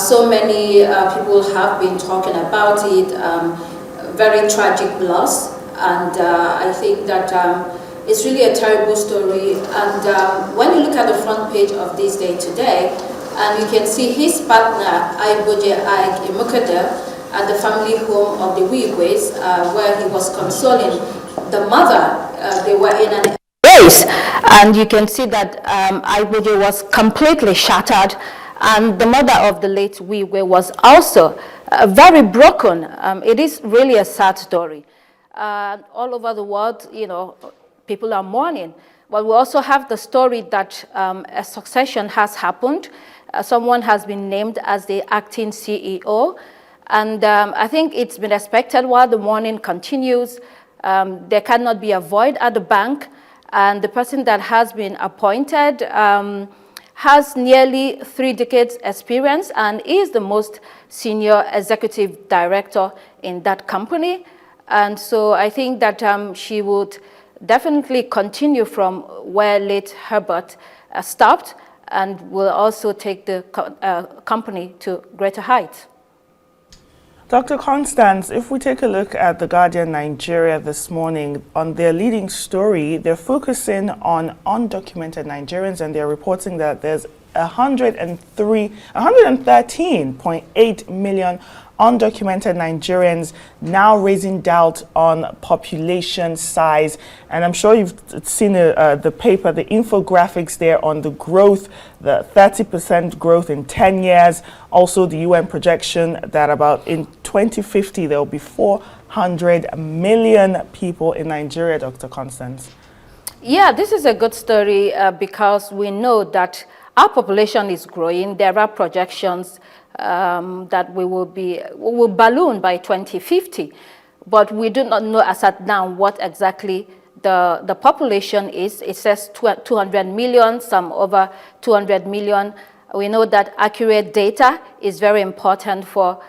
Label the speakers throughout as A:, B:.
A: So many people have been talking about it. Very tragic loss, and I think that it's really a terrible story. And when you look at the front page of This Day Today, and you can see his partner, Aiboje Imokede, at the family home of the Wigways, where he was consoling the mother. They were in an race, and you can see that Aiboje was completely shattered, and the mother of the late Wigwe was also very broken. It is really a sad story. All over the world, you know, people are mourning. But we also have the story that a succession has happened. Someone has been named as the acting CEO. And I think it's been expected while the mourning continues. There cannot be a void at the bank. And the person that has been appointed has nearly 3 decades experience and is the most senior executive director in that company. And so I think that she would definitely continue from where late Herbert stopped, and will also take the company to greater heights.
B: Dr. Constance, if we take a look at The Guardian Nigeria this morning, on their leading story, they're focusing on undocumented Nigerians, and they're reporting that there's 113.8 million undocumented Nigerians, now raising doubt on population size. And I'm sure you've seen the paper, the infographics there on the growth, the 30% growth in 10 years. Also the UN projection that about in 2050, there will be 400 million people in Nigeria, Dr. Constance.
A: Yeah, this is a good story because we know that our population is growing. There are projections that we will balloon by 2050, but we do not know as at now what exactly the population is. It says 200 million, some over 200 million. We know that accurate data is very important for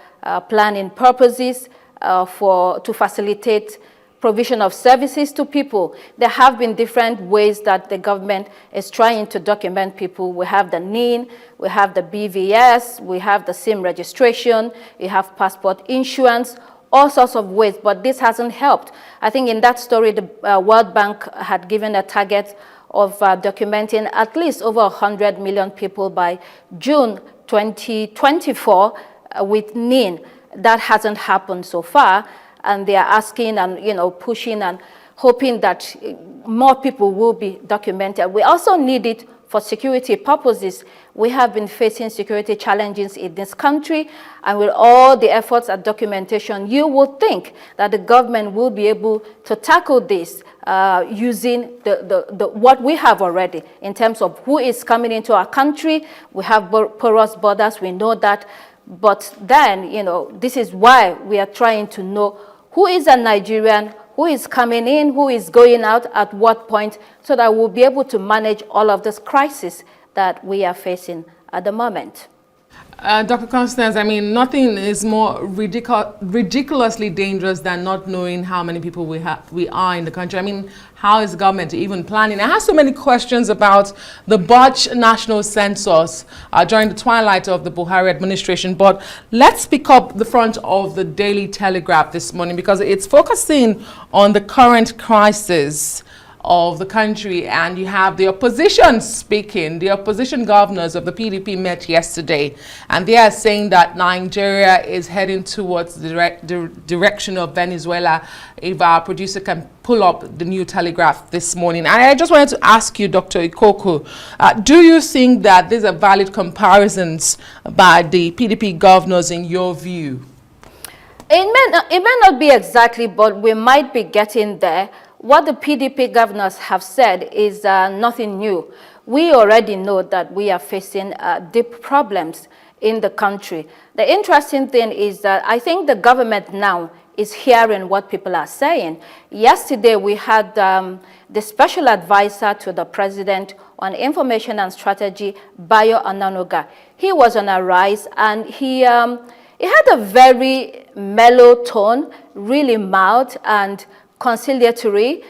A: planning purposes, to facilitate provision of services to people. There have been different ways that the government is trying to document people. We have the NIN, we have the BVS, we have the SIM registration, we have passport insurance, all sorts of ways, but this hasn't helped. I think in that story, the World Bank had given a target of documenting at least over 100 million people by June 2024 with NIN. That hasn't happened so far. And they are asking and, you know, pushing and hoping that more people will be documented. We also need it for security purposes. We have been facing security challenges in this country, and with all the efforts at documentation, you would think that the government will be able to tackle this using what we have already in terms of who is coming into our country. We have porous borders, we know that. But then, you know, this is why we are trying to know who is a Nigerian, who is coming in, who is going out, at what point, so that we'll be able to manage all of this crisis that we are facing at the moment.
C: Dr. Constance, I mean, nothing is more ridiculously dangerous than not knowing how many people we are in the country. I mean, how is the government even planning? I have so many questions about the botched national census during the twilight of the Buhari administration, but let's pick up the front of the Daily Telegraph this morning because it's focusing on the current crisis of the country, and you have the opposition speaking. The opposition governors of the PDP met yesterday, and they are saying that Nigeria is heading towards the direction of Venezuela. If our producer can pull up the New Telegraph this morning. And I just wanted to ask you, Dr. Ikokwu, do you think that these are valid comparisons by the PDP governors in your view?
A: It may not be exactly, but we might be getting there. What the PDP governors have said is nothing new. We already know that we are facing deep problems in the country. The interesting thing is that I think the government now is hearing what people are saying. Yesterday, we had the special advisor to the president on information and strategy, Bayo Ananoga. He was on a rise, and he had a very mellow tone, really mild and conciliatory,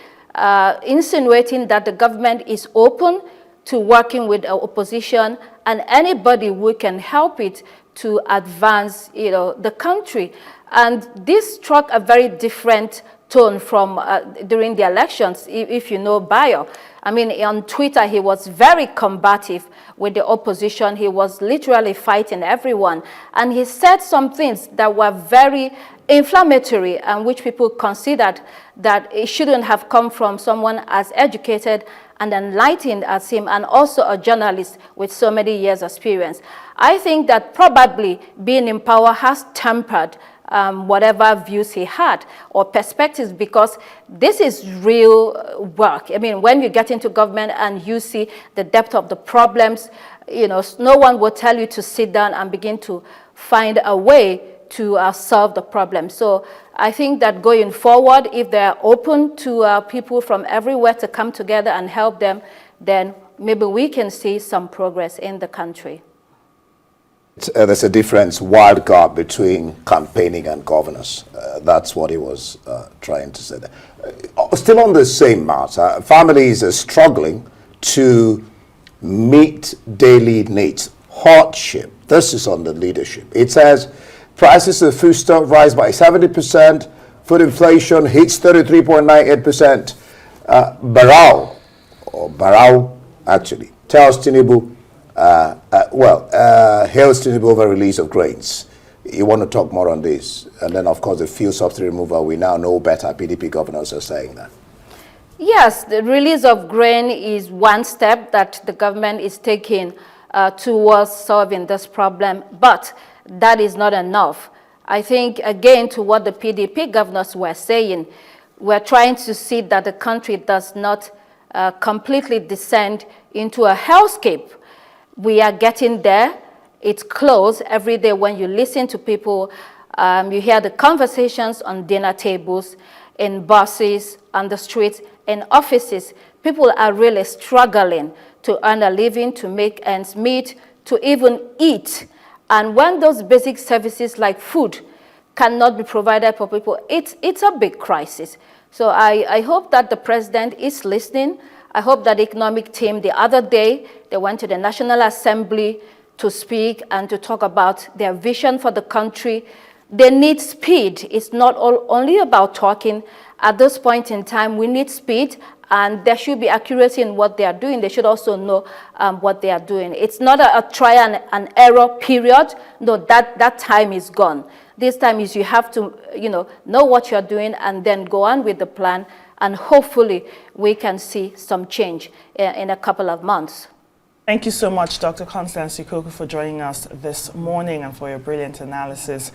A: insinuating that the government is open to working with the opposition and anybody who can help it to advance, the country. And this struck a very different tone from during the elections, if you know Bayo. I mean, on Twitter, he was very combative with the opposition. He was literally fighting everyone. And he said some things that were very inflammatory and which people considered that it shouldn't have come from someone as educated and enlightened as him, and also a journalist with so many years' experience. I think that probably being in power has tempered whatever views he had or perspectives, because this is real work. I mean, when you get into government and you see the depth of the problems, no one will tell you to sit down and begin to find a way to solve the problem. So I think that going forward, if they're open to people from everywhere to come together and help them, then maybe we can see some progress in the country.
D: There's a difference, wild card between campaigning and governance. That's what he was trying to say there. Still on the same matter, families are struggling to meet daily needs. Hardship. This is on the leadership. It says prices of foodstuff rise by 70%. Food inflation hits 33.98%. Barao actually tells Tinubu, hails Tinubu over release of grains. You want to talk more on this? And then, of course, the fuel subsidy removal, we now know better. PDP governors are saying that.
A: Yes, the release of grain is one step that the government is taking towards solving this problem, but that is not enough. I think, again, to what the PDP governors were saying, we're trying to see that the country does not completely descend into a hellscape. We are getting there. It's close every day when you listen to people. You hear the conversations on dinner tables, in buses, on the streets, in offices. People are really struggling to earn a living, to make ends meet, to even eat. And when those basic services like food cannot be provided for people, it's a big crisis. So I hope that the president is listening. I hope that the economic team the other day, they went to the National Assembly to speak and to talk about their vision for the country. They need speed. It's not only about talking. At this point in time, we need speed, and there should be accuracy in what they are doing. They should also know what they are doing. It's not a try and error period. No, that time is gone. This time is you have to know what you're doing and then go on with the plan, and hopefully we can see some change in a couple of months.
B: Thank you so much, Dr. Constance Ikokwu, for joining us this morning and for your brilliant analysis